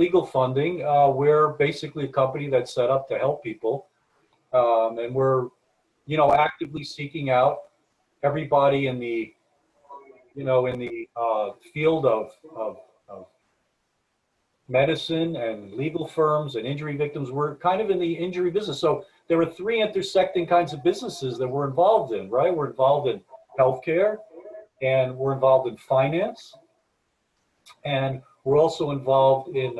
legal funding. We're basically a company that's set up to help people, and we're, actively seeking out everybody in the, field of medicine and legal firms and injury victims. We're kind of in the injury business. So there are three intersecting kinds of businesses that we're involved in, right? We're involved in healthcare, and we're involved in finance, and we're also involved in,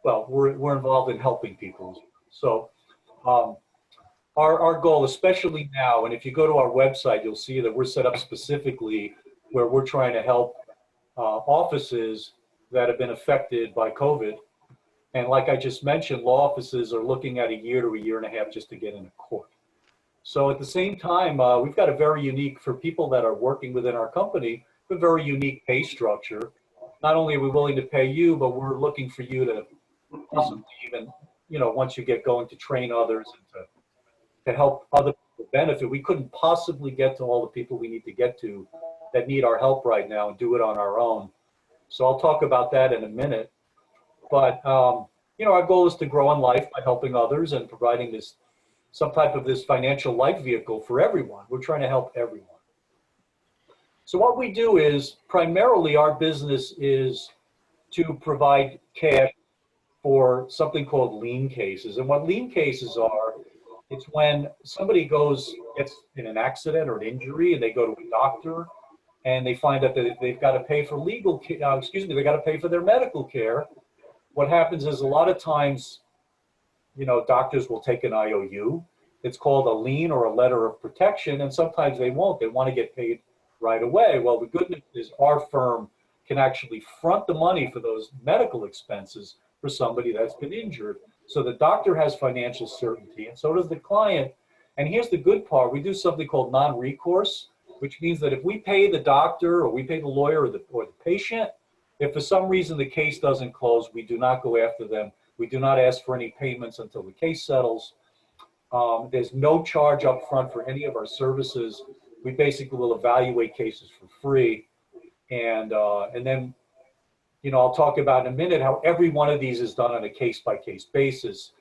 we're involved in helping people. So our goal, especially now, and if you go to our website, you'll see that we're set up specifically where we're trying to help offices that have been affected by COVID. And like I just mentioned, law offices are looking at a year to a year and a half just to get into court. So at the same time, we've got a very unique, for people that are working within our company, a very unique pay structure. Not only are we willing to pay you, but we're looking for you to possibly even, once you get going, to train others and to help other people benefit. We couldn't possibly get to all the people we need to get to that need our help right now and do it on our own. So I'll talk about that in a minute. But, our goal is to grow in life by helping others and providing some type of this financial life vehicle for everyone. We're trying to help everyone. So what we do is, primarily our business is to provide cash for something called lien cases. And what lien cases are, it's when somebody gets in an accident or an injury and they go to a doctor and they find out that they've got to pay for they got to pay for their medical care. What happens is a lot of times, doctors will take an IOU. It's called a lien or a letter of protection, and sometimes they won't. They want to get paid right away. Well, the good news is our firm can actually front the money for those medical expenses for somebody that's been injured. So the doctor has financial certainty, and so does the client. And here's the good part. We do something called non-recourse, which means that if we pay the doctor or we pay the lawyer or the patient, if for some reason the case doesn't close, we do not go after them. We do not ask for any payments until the case settles. There's no charge up front for any of our services. We basically will evaluate cases for free. And then, I'll talk about in a minute how every one of these is done on a case-by-case basis.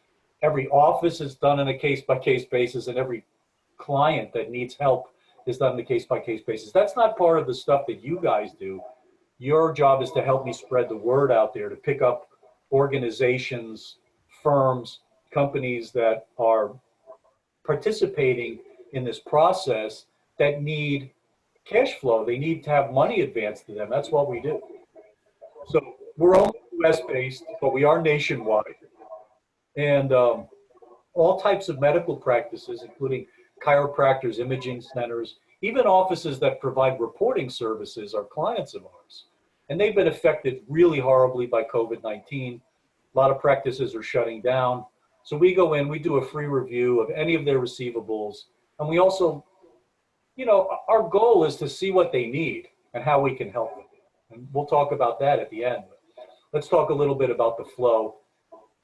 Every office is done on a case-by-case basis, and every client that needs help is done on a case-by-case basis. That's not part of the stuff that you guys do. Your job is to help me spread the word out there, to pick up organizations, firms, companies that are participating in this process that need cash flow. They need to have money advanced to them. That's what we do. So we're only US based, but we are nationwide. And all types of medical practices, including chiropractors, imaging centers, even offices that provide reporting services are clients of ours. And they've been affected really horribly by COVID-19. A lot of practices are shutting down. So we go in, we do a free review of any of their receivables. And we also, our goal is to see what they need and how we can help them. And we'll talk about that at the end. Let's talk a little bit about the flow.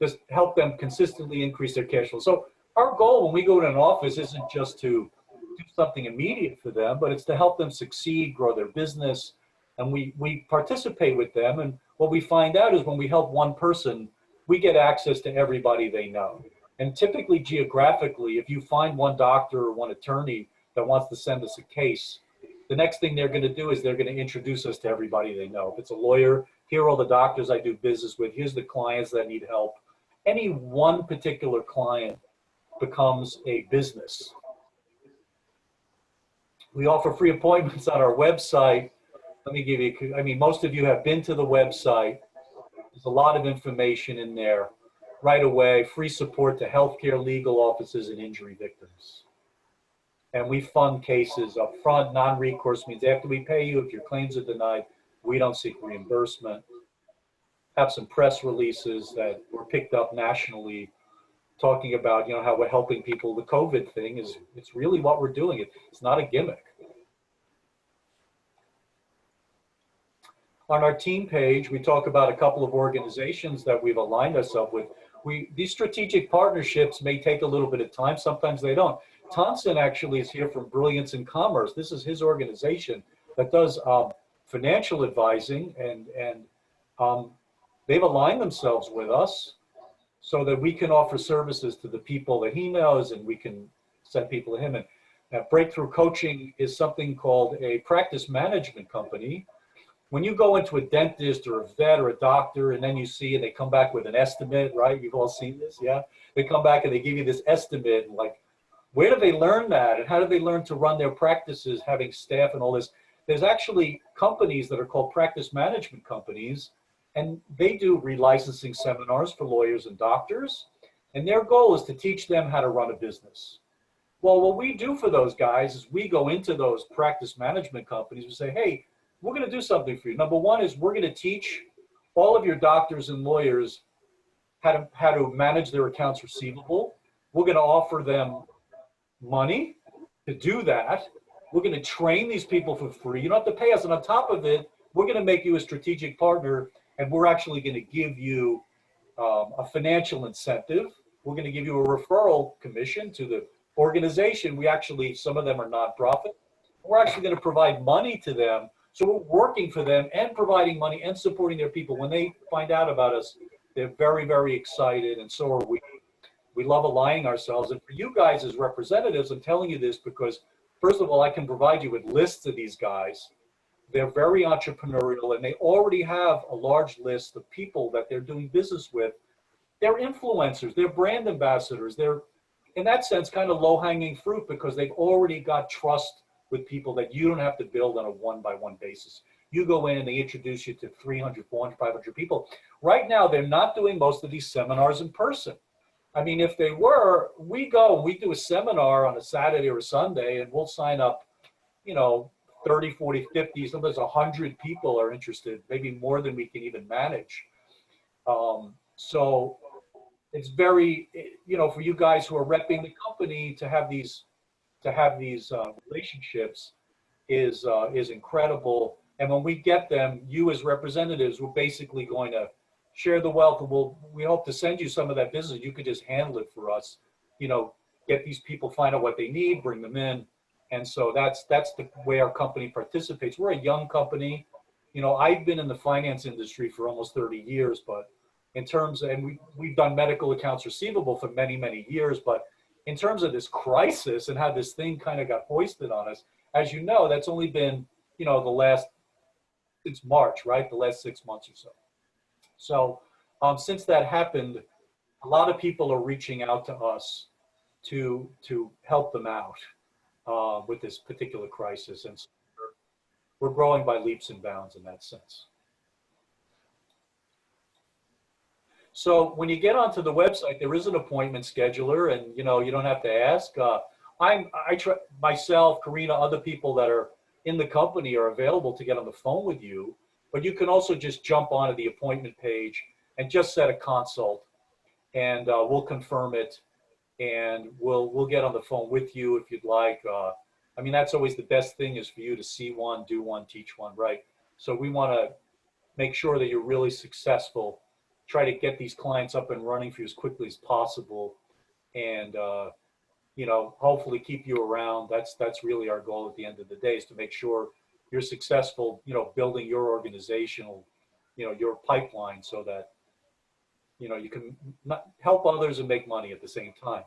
Just help them consistently increase their cash flow. So our goal when we go to an office isn't just to do something immediate for them, but it's to help them succeed, grow their business. And we participate with them. And what we find out is when we help one person, we get access to everybody they know. And typically, geographically, if you find one doctor or one attorney that wants to send us a case, the next thing they're going to do is they're going to introduce us to everybody they know. If it's a lawyer, here are all the doctors I do business with. Here's the clients that need help. Any one particular client becomes a business. We offer free appointments on our website. Let me give you, most of you have been to the website. There's a lot of information in there. Right away, free support to healthcare, legal offices, and injury victims. And we fund cases up front. Non-recourse means after we pay you, if your claims are denied, we don't seek reimbursement. Have some press releases that were picked up nationally talking about, how we're helping people. The COVID thing it's really what we're doing. It's not a gimmick. On our team page, we talk about a couple of organizations that we've aligned ourselves with. These strategic partnerships may take a little bit of time. Sometimes they don't. Thompson actually is here from Brilliance in Commerce. This is his organization that does financial advising, and they've aligned themselves with us so that we can offer services to the people that he knows, and we can send people to him. And Breakthrough Coaching is something called a practice management company. When you go into a dentist or a vet or a doctor, and then you see, and they come back with an estimate, right? You've all seen this, yeah? They come back and they give you this estimate, and like, where do they learn that? And how do they learn to run their practices, having staff and all this? There's actually companies that are called practice management companies, and they do relicensing seminars for lawyers and doctors. And their goal is to teach them how to run a business. Well, what we do for those guys is we go into those practice management companies and say, hey, we're going to do something for you. Number one is we're going to teach all of your doctors and lawyers how to manage their accounts receivable. We're going to offer them money to do that. We're going to train these people for free. You don't have to pay us. And on top of it, we're going to make you a strategic partner, and we're actually going to give you a financial incentive. We're going to give you a referral commission to the organization. We actually, some of them are nonprofit. We're actually going to provide money to them. So we're working for them and providing money and supporting their people. When they find out about us, they're very, very excited, and so are we. We love aligning ourselves. And for you guys as representatives, I'm telling you this because, first of all, I can provide you with lists of these guys. They're very entrepreneurial, and they already have a large list of people that they're doing business with. They're influencers, they're brand ambassadors. They're, in that sense, kind of low-hanging fruit because they've already got trust with people that you don't have to build on a one-by-one basis. You go in and they introduce you to 300, 400, 500 people. Right now, they're not doing most of these seminars in person. I mean, if they were, we do a seminar on a Saturday or a Sunday, and we'll sign up, 30, 40, 50, sometimes 100 people are interested, maybe more than we can even manage. So it's very, for you guys who are repping the company to have these relationships is incredible. And when we get them, you as representatives, we're basically going to share the wealth. We hope to send you some of that business. You could just handle it for us, get these people, find out what they need, bring them in. And so that's the way our company participates. We're a young company. I've been in the finance industry for almost 30 years, but in terms of, and we've done medical accounts receivable for many, many years, but in terms of this crisis and how this thing kind of got hoisted on us, as you know, that's only been, since March, right? The last 6 months or so. So since that happened, a lot of people are reaching out to us to help them out with this particular crisis. And so we're growing by leaps and bounds in that sense. So when you get onto the website, there is an appointment scheduler, and you don't have to ask. I try, myself, Karina, other people that are in the company are available to get on the phone with you, but you can also just jump onto the appointment page and just set a consult, and we'll confirm it, and we'll get on the phone with you if you'd like. I mean, that's always the best thing, is for you to see one, do one, teach one, right? So we want to make sure that you're really successful. Try to get these clients up and running for you as quickly as possible, and hopefully keep you around. That's really our goal at the end of the day, is to make sure you're successful, building your organizational, your pipeline, so that you can help others and make money at the same time.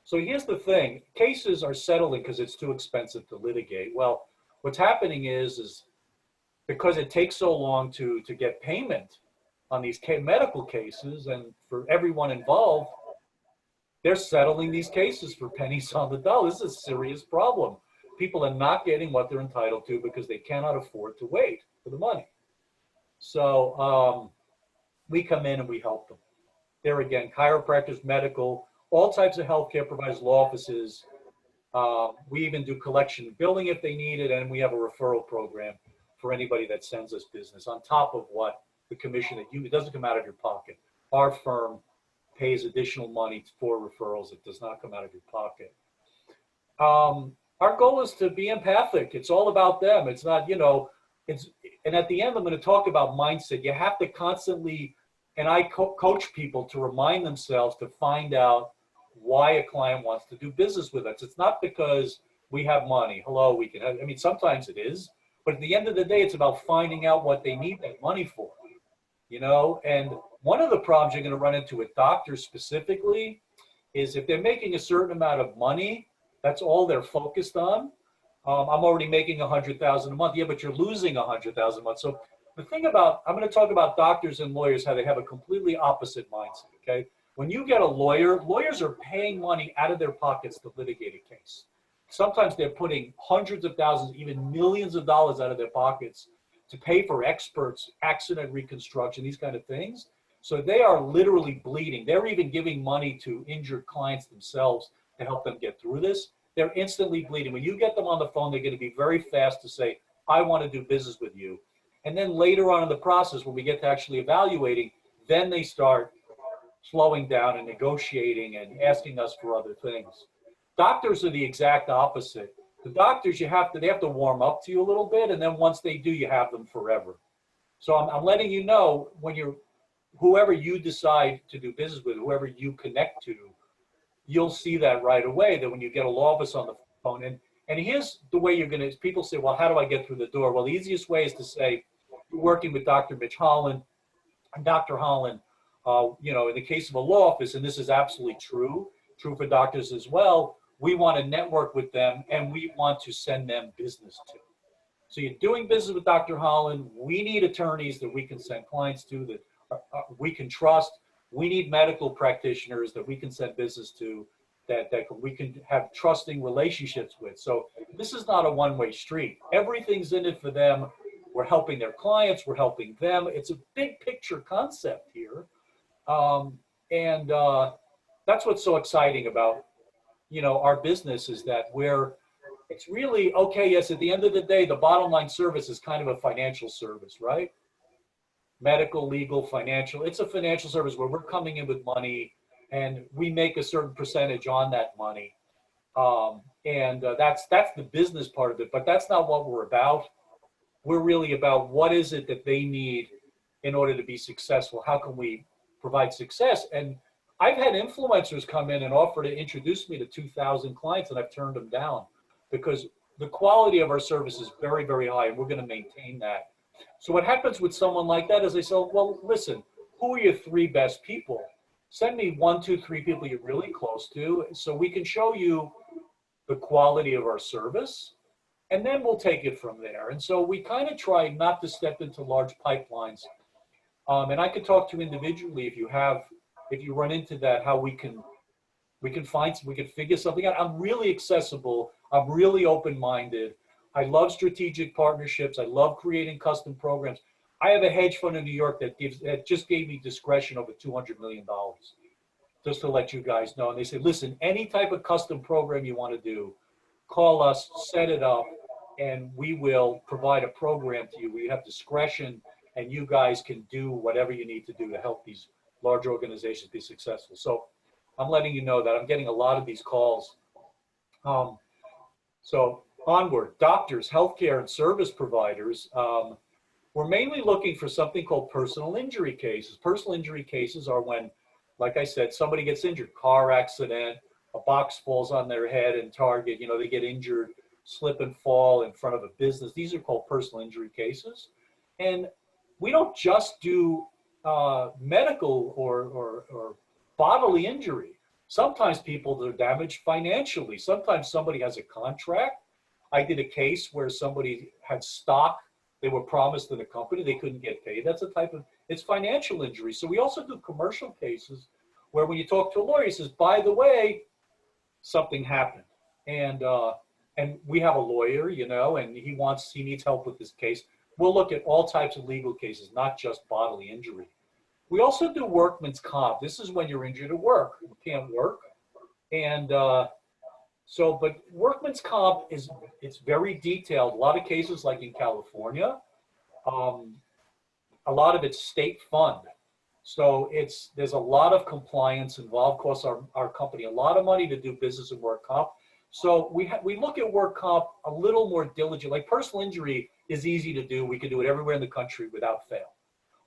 So here's the thing: cases are settling because it's too expensive to litigate. Well, what's happening is because it takes so long to get payment on these medical cases, and for everyone involved, they're settling these cases for pennies on the dollar. This is a serious problem. People are not getting what they're entitled to because they cannot afford to wait for the money. So we come in and we help them. There again, chiropractors, medical, all types of healthcare providers, law offices. We even do collection and billing if they need it, and we have a referral program for anybody that sends us business on top of what the commission that it doesn't come out of your pocket. Our firm pays additional money for referrals. It does not come out of your pocket. Our goal is to be empathic. It's all about them. It's not, and at the end, I'm going to talk about mindset. You have to constantly, and I coach people to remind themselves to find out why a client wants to do business with us. It's not because we have money. Hello, we can have, I mean, sometimes it is, but at the end of the day, it's about finding out what they need that money for, and One of the problems you're going to run into with doctors specifically is if they're making a certain amount of money, that's all they're focused on. I'm already making 100,000 a month. Yeah, but you're losing 100,000 a month. So the thing about, I'm going to talk about doctors and lawyers, how they have a completely opposite mindset. Okay. When you get a lawyer, lawyers are paying money out of their pockets to litigate a case. Sometimes they're putting hundreds of thousands, even millions of dollars out of their pockets to pay for experts, accident reconstruction, these kind of things. So they are literally bleeding. They're even giving money to injured clients themselves to help them get through this. They're instantly bleeding. When you get them on the phone, they're going to be very fast to say, I want to do business with you. And then later on in the process, when we get to actually evaluating, then they start slowing down and negotiating and asking us for other things. Doctors are the exact opposite. The doctors, they have to warm up to you a little bit, and then once they do, you have them forever. So I'm letting you know, when whoever you decide to do business with, whoever you connect to, you'll see that right away, that when you get a law office on the phone, and here's the way you're going to, people say, well, how do I get through the door? Well, the easiest way is to say, you're working with Dr. Mitch Holland, and Dr. Holland, in the case of a law office, and this is absolutely true for doctors as well, we want to network with them and we want to send them business to. So you're doing business with Dr. Holland. We need attorneys that we can send clients to that we can trust. We need medical practitioners that we can send business to, that we can have trusting relationships with. So this is not a one-way street. Everything's in it for them. We're helping their clients. We're helping them. It's a big picture concept here. That's what's so exciting about, our business, is that it's really, okay, yes, at the end of the day, the bottom line service is kind of a financial service, right? Medical, legal, financial. It's a financial service where we're coming in with money and we make a certain percentage on that money. That's the business part of it, but that's not what we're about. We're really about what is it that they need in order to be successful? How can we provide success? And I've had influencers come in and offer to introduce me to 2,000 clients, and I've turned them down because the quality of our service is very, very high, and we're going to maintain that. So what happens with someone like that is they say, well, listen, who are your 3 best people? Send me 1, 2, 3 people you're really close to so we can show you the quality of our service, and then we'll take it from there. And so we kind of try not to step into large pipelines. And I could talk to you individually if you run into that, how we can figure something out. I'm really accessible. I'm really open-minded. I love strategic partnerships. I love creating custom programs. I have a hedge fund in New York that just gave me discretion over $200 million, just to let you guys know. And they say, listen, any type of custom program you want to do, call us, set it up, and we will provide a program to you where you have discretion and you guys can do whatever you need to do to help these large organizations be successful. So I'm letting you know that I'm getting a lot of these calls. So onward, doctors, healthcare, and service providers. We're mainly looking for something called personal injury cases. Personal injury cases are when, like I said, somebody gets injured, car accident, a box falls on their head in Target, they get injured, slip and fall in front of a business. These are called personal injury cases. And we don't just do medical or bodily injury. Sometimes people are damaged financially. Sometimes somebody has a contract. I did a case where somebody had stock they were promised in a company, they couldn't get paid. That's a type of, it's financial injury. So we also do commercial cases where when you talk to a lawyer, he says, by the way, something happened. And we have a lawyer, and he needs help with this case. We'll look at all types of legal cases, not just bodily injury. We also do workman's comp. This is when you're injured at work. You can't work. And but workman's comp it's very detailed. A lot of cases, like in California, a lot of it's state fund. So there's a lot of compliance involved. Costs our company a lot of money to do business and work comp. So we look at work comp a little more diligent. Like personal injury is easy to do. We can do it everywhere in the country without fail.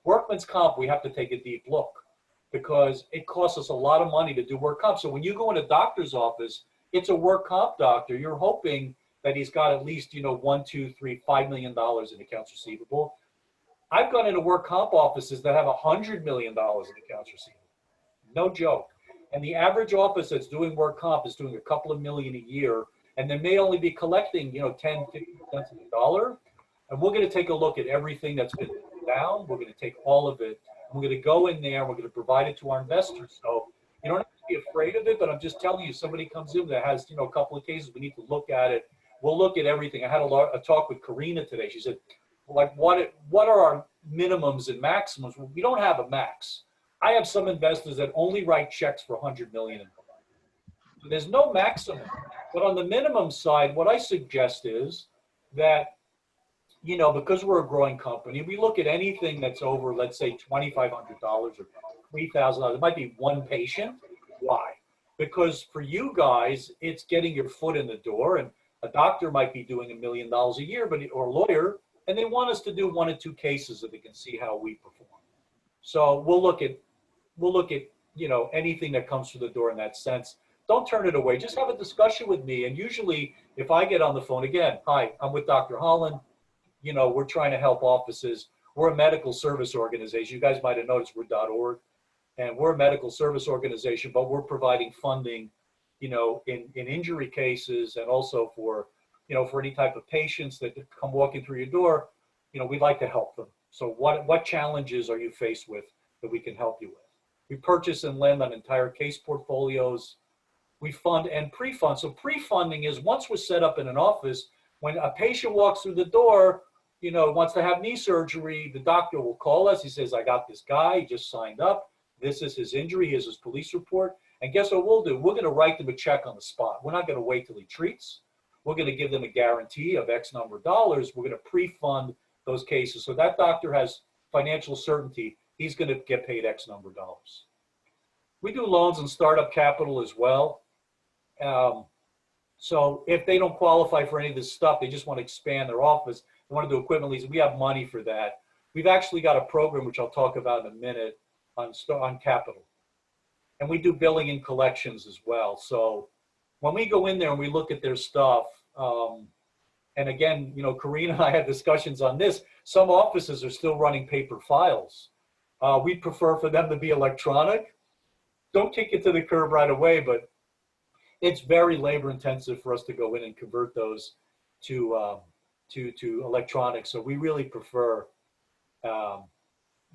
Workman's comp, we have to take a deep look because it costs us a lot of money to do work comp. So when you go in a doctor's office, it's a work comp doctor. You're hoping that he's got at least, $1, 2, 3, $5 million in accounts receivable. I've gone into work comp offices that have $100 million in accounts receivable. No joke. And the average office that's doing work comp is doing a couple of million a year, and they may only be collecting, 10, 50 cents on the dollar. And we're going to take a look at everything that's been down. We're going to take all of it, and we're going to go in there, and we're going to provide it to our investors. So you don't have to be afraid of it, but I'm just telling you, somebody comes in that has, a couple of cases, we need to look at it. We'll look at everything. I had a talk with Karina today. She said, like, what are our minimums and maximums? Well, we don't have a max. I have some investors that only write checks for 100 million. So there's no maximum. But on the minimum side, what I suggest is that, because we're a growing company, we look at anything that's over, let's say, $2,500 or $3,000. It might be one patient. Why? Because for you guys, it's getting your foot in the door, and a doctor might be doing $1 million a year, or a lawyer, and they want us to do 1 or 2 cases so they can see how we perform. So we'll look at anything that comes through the door in that sense. Don't turn it away. Just have a discussion with me. And usually, if I get on the phone again, hi, I'm with Dr. Holland. We're trying to help offices. We're a medical service organization. You guys might have noticed we're .org, and we're a medical service organization, but we're providing funding, in injury cases, and also for any type of patients that come walking through your door. We'd like to help them. So what challenges are you faced with that we can help you with? We purchase and lend on entire case portfolios. We fund and pre-fund. So pre-funding is once we're set up in an office, when a patient walks through the door, wants to have knee surgery, the doctor will call us. He says, I got this guy, he just signed up. This is his injury, here's his police report. And guess what we'll do? We're going to write them a check on the spot. We're not going to wait till he treats. We're going to give them a guarantee of X number of dollars. We're going to pre-fund those cases. So that doctor has financial certainty. He's going to get paid X number of dollars. We do loans and startup capital as well. So if they don't qualify for any of this stuff, they just want to expand their office, they want to do equipment leasing, we have money for that. We've actually got a program, which I'll talk about in a minute, on capital. And we do billing and collections as well. So when we go in there and we look at their stuff, and again, Karina and I had discussions on this, some offices are still running paper files. We prefer for them to be electronic. Don't kick it to the curb right away, but it's very labor intensive for us to go in and convert those to electronic. So we really prefer,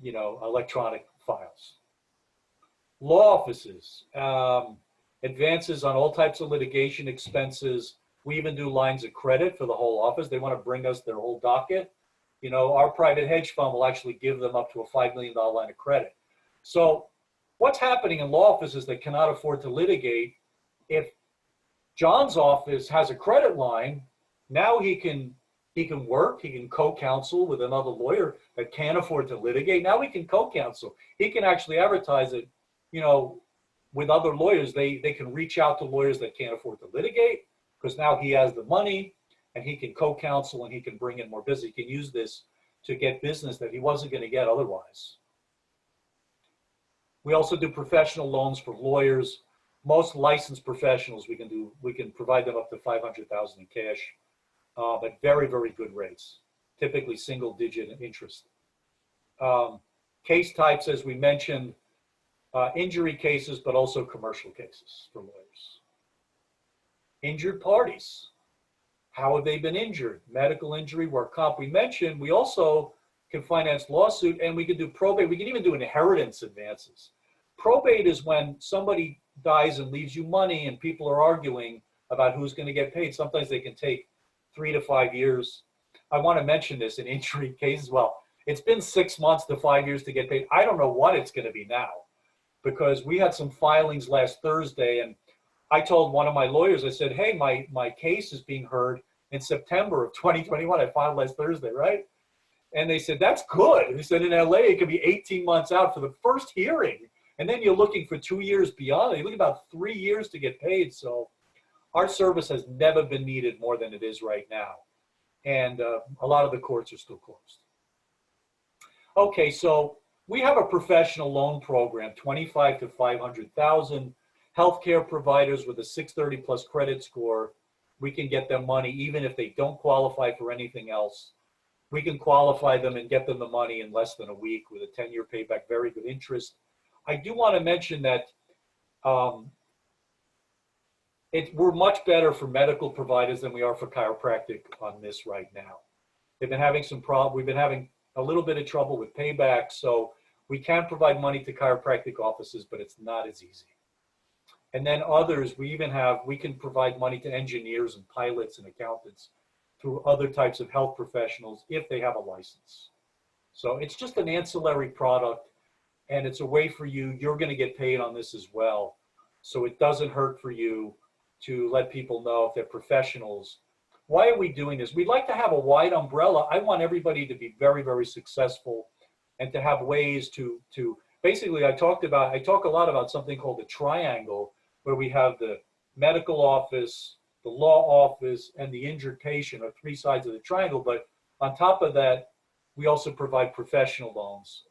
electronic files. Law offices, advances on all types of litigation expenses. We even do lines of credit for the whole office. They want to bring us their whole docket. Our private hedge fund will actually give them up to a $5 million line of credit. So what's happening in law offices that cannot afford to litigate, if John's office has a credit line, now he can work, he can co-counsel with another lawyer that can't afford to litigate. Now he can co-counsel. He can actually advertise it, with other lawyers. They can reach out to lawyers that can't afford to litigate, because now he has the money and he can co-counsel and he can bring in more business. He can use this to get business that he wasn't going to get otherwise. We also do professional loans for lawyers. Most licensed professionals, we can provide them up to $500,000 in cash at very, very good rates, typically single digit interest. Case types, as we mentioned, injury cases, but also commercial cases for lawyers. Injured parties. How have they been injured? Medical injury, work comp. We mentioned we also can finance lawsuit, and we can do probate. We can even do inheritance advances. Probate is when somebody dies and leaves you money and people are arguing about who's going to get paid. Sometimes they can take 3 to 5 years. I want to mention this in injury cases. Well, it's been 6 months to 5 years to get paid. I don't know what it's going to be now, because we had some filings last Thursday, and I told one of my lawyers, I said, hey, my case is being heard in September of 2021. I filed last Thursday, right? And they said, that's good. They said in LA, it could be 18 months out for the first hearing. And then you're looking for 2 years beyond it. You're looking about 3 years to get paid. So our service has never been needed more than it is right now. And a lot of the courts are still closed. Okay, so we have a professional loan program, 25 to 500,000. Healthcare providers with a 630 plus credit score, we can get them money even if they don't qualify for anything else. We can qualify them and get them the money in less than a week with a 10-year payback, very good interest. I do want to mention that um, we're much better for medical providers than we are for chiropractic on this right now. They've been having some problem. We've been having a little bit of trouble with payback, so we can provide money to chiropractic offices, but it's not as easy. And then others, we can provide money to engineers and pilots and accountants through other types of health professionals if they have a license. So it's just an ancillary product, and it's a way for you, you're going to get paid on this as well. So it doesn't hurt for you to let people know if they're professionals. Why are we doing this? We'd like to have a wide umbrella. I want everybody to be very, very successful and to have ways to basically, I talk a lot about something called the triangle, where we have the medical office, the law office, and the injured patient are three sides of the triangle. But on top of that, we also provide professional loans,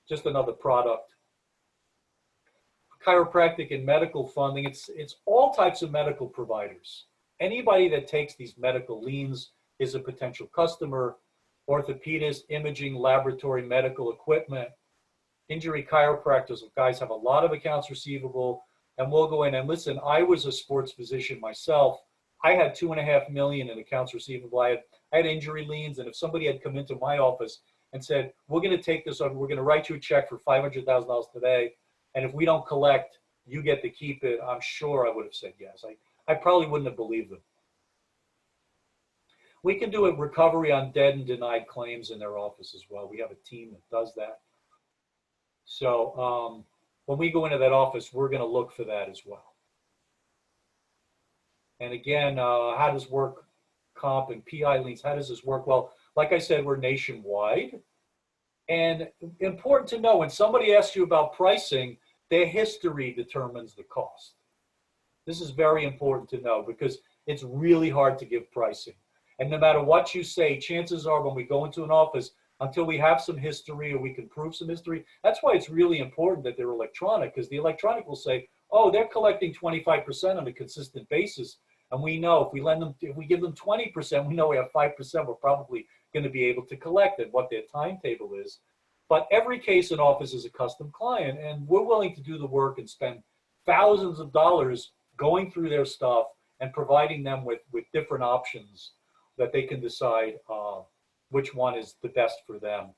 just another product. Chiropractic and medical funding, it's all types of medical providers. Anybody that takes these medical liens is a potential customer. Orthopedists, imaging, laboratory, medical equipment, injury chiropractors, guys have a lot of accounts receivable, and we'll go in and listen. I was a sports physician myself. I had $2.5 million in accounts receivable. I had injury liens, and if somebody had come into my office and said, we're going to take this on, we're going to write you a check for $500,000 today, and if we don't collect, you get to keep it, I'm sure I would have said yes. I probably wouldn't have believed them. We can do a recovery on dead and denied claims in their office as well. We have a team that does that. So when we go into that office, we're going to look for that as well. And again, how does work comp and PI liens, how does this work? Well, like I said, we're nationwide. And important to know, when somebody asks you about pricing, their history determines the cost. This is very important to know because it's really hard to give pricing. And no matter what you say, chances are when we go into an office, until we have some history or we can prove some history, that's why it's really important that they're electronic, because the electronic will say, oh, they're collecting 25% on a consistent basis. And we know if we give them 20%, we know we have 5% we're probably going to be able to collect and what their timetable is. But every case in office is a custom client, and we're willing to do the work and spend thousands of dollars going through their stuff and providing them with different options that they can decide which one is the best for them.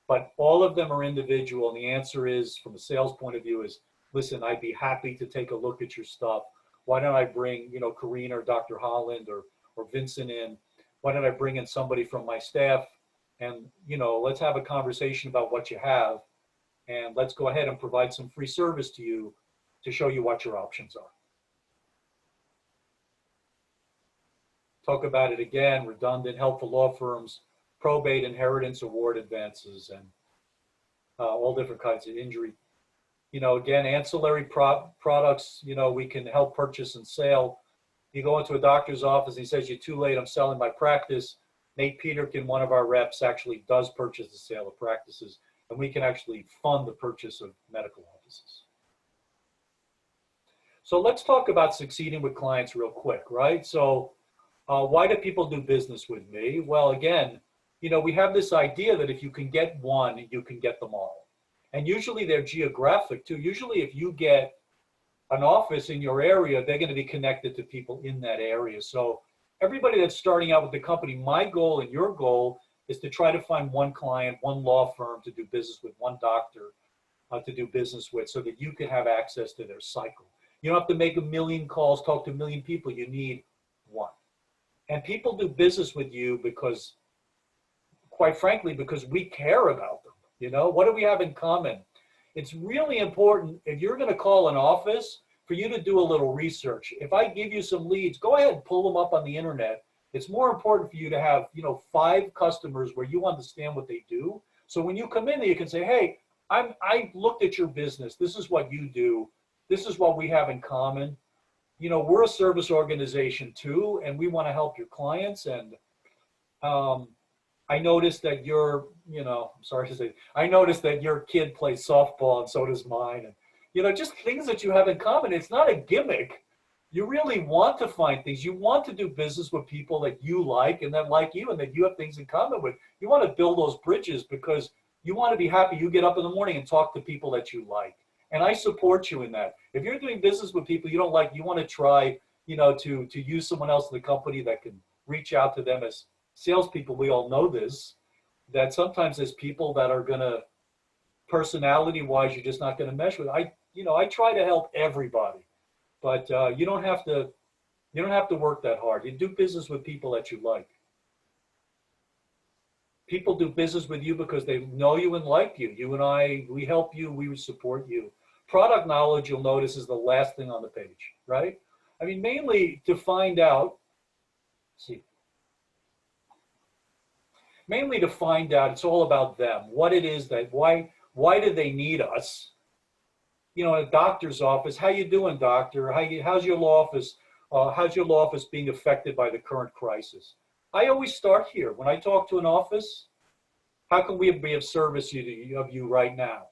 But all of them are individual, and the answer is, from a sales point of view, is, listen, I'd be happy to take a look at your stuff. Why don't I bring, Karina or Dr. Holland or Vincent in? Why don't I bring in somebody from my staff? And, let's have a conversation about what you have, and let's go ahead and provide some free service to you to show you what your options are. Talk about it again, redundant, helpful law firms, probate, inheritance, award advances, and all different kinds of injury. Again, ancillary products, we can help purchase and sale. You go into a doctor's office, he says, you're too late, I'm selling my practice. Nate Peterkin, one of our reps, actually does purchase the sale of practices, and we can actually fund the purchase of medical offices. So let's talk about succeeding with clients real quick, right? So why do people do business with me? Well, again, we have this idea that if you can get one, you can get them all. And usually they're geographic too. Usually if you get an office in your area, they're going to be connected to people in that area. So everybody that's starting out with the company, my goal and your goal is to try to find one client, one law firm to do business with, one doctor to do business with, so that you can have access to their cycle. You don't have to make a million calls, talk to a million people. You need one. And people do business with you because, quite frankly, because we care about them. What do we have in common? It's really important, if you're going to call an office, for you to do a little research. If I give you some leads, go ahead and pull them up on the internet. It's more important for you to have, 5 customers where you understand what they do. So when you come in there, you can say, hey, I looked at your business. This is what you do. This is what we have in common. We're a service organization too, and we want to help your clients. And I noticed that I'm sorry to say, I noticed that your kid plays softball and so does mine. And, just things that you have in common. It's not a gimmick. You really want to find things. You want to do business with people that you like and that like you and that you have things in common with. You want to build those bridges because you want to be happy. You get up in the morning and talk to people that you like. And I support you in that. If you're doing business with people you don't like, you want to try, to use someone else in the company that can reach out to them as salespeople. We all know this, that sometimes there's people that are going to, personality wise, you're just not going to mesh with. I try to help everybody, but you don't have to work that hard. You do business with people that you like. People do business with you because they know you and like you. You and I, we help you, we support you. Product knowledge, you'll notice, is the last thing on the page, right? I mean, mainly to find out, it's all about them, what it is that, why do they need us? In a doctor's office, how you doing, doctor? How's your law office? How's your law office being affected by the current crisis? I always start here. When I talk to an office, how can we be of service of you right now?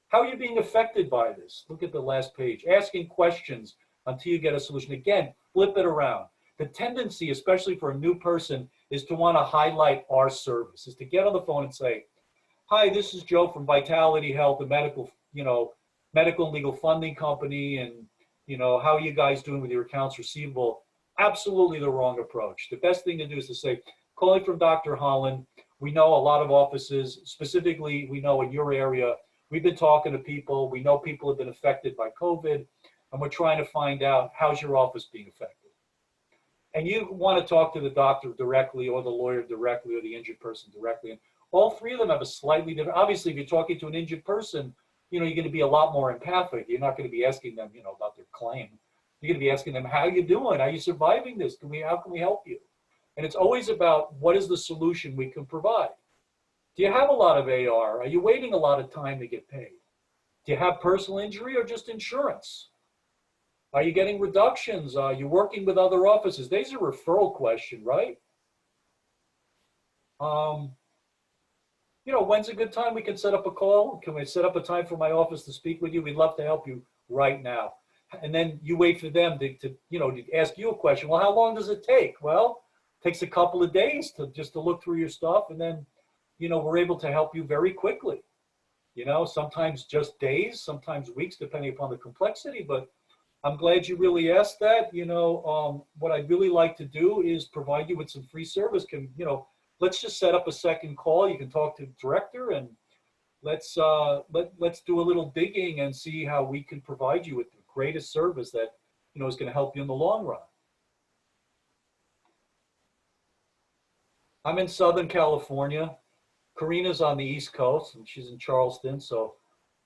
How are you being affected by this? Look at the last page. Asking questions until you get a solution. Again, flip it around. The tendency, especially for a new person, is to want to highlight our service, is to get on the phone and say, hi, this is Joe from Vitality Health, a medical and legal funding company, and how are you guys doing with your accounts receivable? Absolutely the wrong approach. The best thing to do is to say, calling from Dr. Holland, we know a lot of offices, specifically we know in your area, we've been talking to people, we know people have been affected by COVID, and we're trying to find out how's your office being affected. And you want to talk to the doctor directly or the lawyer directly or the injured person directly. And all three of them have a slightly different, obviously if you're talking to an injured person, you're going to be a lot more empathic. You're not going to be asking them, about their claim. You're going to be asking them, how you doing? Are you surviving this? How can we help you? And it's always about what is the solution we can provide. Do you have a lot of AR? Are you waiting a lot of time to get paid? Do you have personal injury or just insurance? Are you getting reductions? Are you working with other offices? These are referral question, right? When's a good time we can set up a call? Can we set up a time for my office to speak with you? We'd love to help you right now. And then you wait for them to ask you a question. Well, how long does it take? Well, it takes a couple of days to look through your stuff. And then, we're able to help you very quickly. Sometimes just days, sometimes weeks, depending upon the complexity. But I'm glad you really asked that. What I'd really like to do is provide you with some free service. Let's just set up a second call. You can talk to the director and let's do a little digging and see how we can provide you with the greatest service that, is going to help you in the long run. I'm in Southern California. Karina's on the East Coast and she's in Charleston. So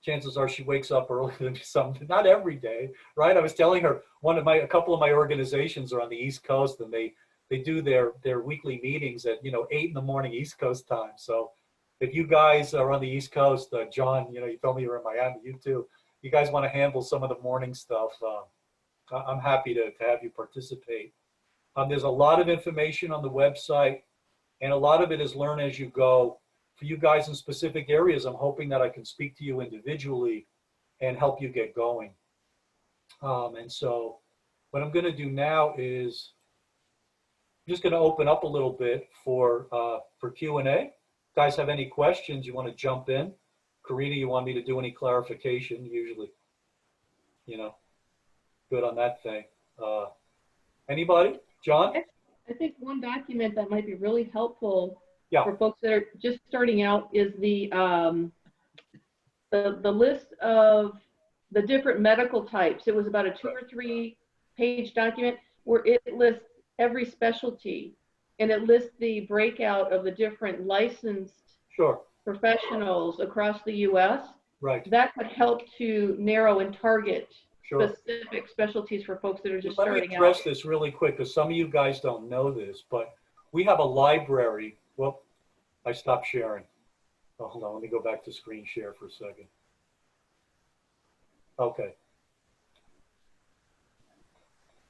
chances are she wakes up early than something, not every day, right? I was telling her a couple of my organizations are on the East Coast and they do their weekly meetings at 8 in the morning East Coast time. So if you guys are on the East Coast, John, you told me you're in Miami, you too. You guys want to handle some of the morning stuff, I'm happy to have you participate. There's a lot of information on the website, and a lot of it is learn as you go. For you guys in specific areas, I'm hoping that I can speak to you individually and help you get going. And so what I'm going to do now is I'm just going to open up a little bit for Q&A. Guys have any questions, you want to jump in? Karina, you want me to do any clarification? Usually, good on that thing. Anybody? John? I think one document that might be really helpful Yeah. for folks that are just starting out is the list of the different medical types. It was about a 2 or 3 page document where it lists every specialty and it lists the breakout of the different licensed Sure. professionals across the U.S. Right. That could help to narrow and target Sure. specific specialties for folks that are just Let starting me address out. this really quick because some of you guys don't know this, but we have a library. Well, I stopped sharing. Oh, hold on, let me go back to screen share for a second. Okay.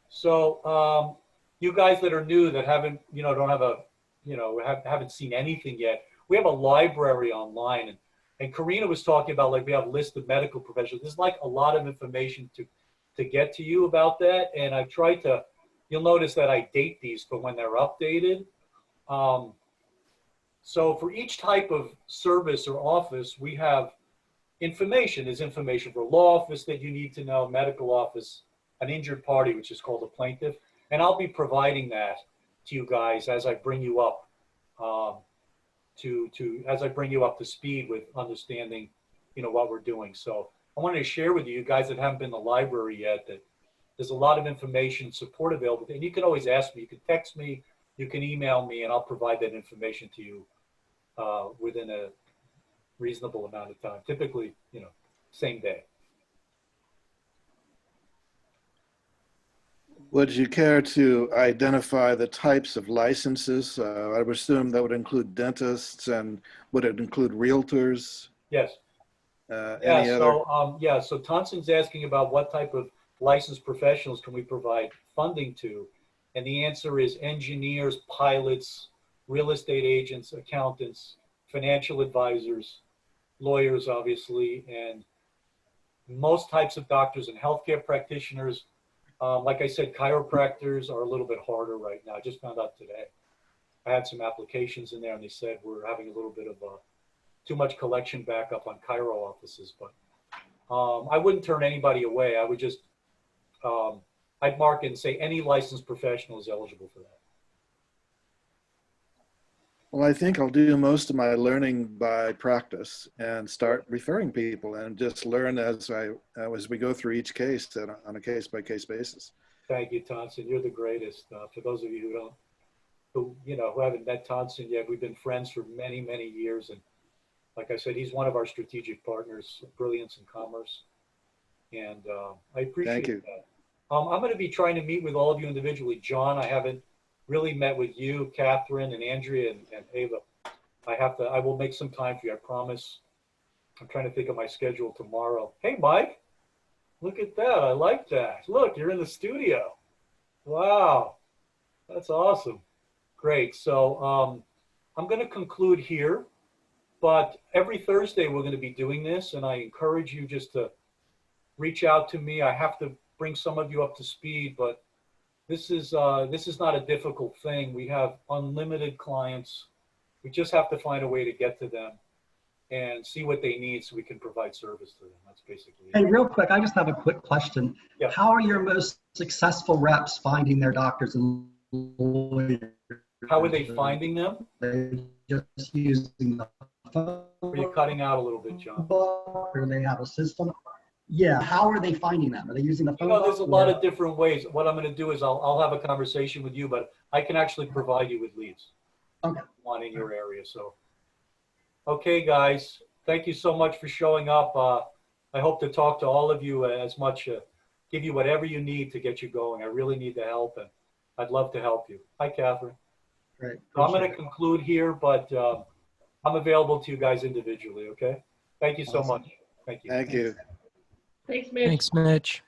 So you guys that are new that haven't, don't have haven't seen anything yet, we have a library online, and Karina was talking about, like, we have a list of medical professionals. There's like a lot of information to to get to you about that. And I've tried to, you'll notice that I date these for when they're updated. So for each type of service or office, we have information. There's information for law office that you need to know, medical office, an injured party, which is called a plaintiff. And I'll be providing that to you guys as I bring you up as I bring you up to speed with understanding, you know, what we're doing. So I wanted to share with you guys that haven't been to the library yet that there's a lot of information and support available. And you can always ask me, you can text me, you can email me, and I'll provide that information to you within a reasonable amount of time, typically, you know, same day. Would you care to identify the types of licenses? I would assume that would include dentists, and would it include realtors? Yes. Any other? So Tonson's asking about what type of licensed professionals can we provide funding to? And the answer is engineers, pilots, real estate agents, accountants, financial advisors, lawyers, obviously, and most types of doctors and healthcare practitioners. Like I said, chiropractors are a little bit harder right now. I just found out today. I had some applications in there and they said we're having a little bit of too much collection backup on chiro offices, but I wouldn't turn anybody away. I would just, I'd mark it and say any licensed professional is eligible for that. Well, I think I'll do most of my learning by practice and start referring people and just learn as we go through each case on a case-by-case basis. Thank you, Tonson. You're the greatest. For those of you who haven't met Tonson yet, we've been friends for many, many years. And like I said, he's one of our strategic partners, Brilliance in Commerce. And I appreciate that. I'm going to be trying to meet with all of you individually. John, I haven't really met with you, Catherine, and Andrea, and Ava. I will make some time for you, I promise. I'm trying to think of my schedule tomorrow. Hey, Mike, look at that. I like that. Look, you're in the studio. Wow, that's awesome. Great. So I'm going to conclude here, but every Thursday we're going to be doing this, and I encourage you just to reach out to me. I have to bring some of you up to speed, but this is not a difficult thing. We have unlimited clients. We just have to find a way to get to them and see what they need so we can provide service to them. That's basically it. Hey, real quick, I just have a quick question. Yeah. How are your most successful reps finding their doctors and lawyers? How are they finding them? Are they just using the phone? Are you cutting out a little bit, John? Book, or they have a system? Yeah, how are they finding them? Are they using the phone? There's a lot of different ways. What I'm going to do is I'll have a conversation with you, but I can actually provide you with leads. Okay. One in your area. So, okay, guys, thank you so much for showing up. I hope to talk to all of you as much, give you whatever you need to get you going. I really need the help, and I'd love to help you. Hi, Catherine. Great. So I'm going to conclude here, but I'm available to you guys individually, okay? Thank you so much. Thank you. Thank you. Thanks, Mitch. Thanks, Mitch.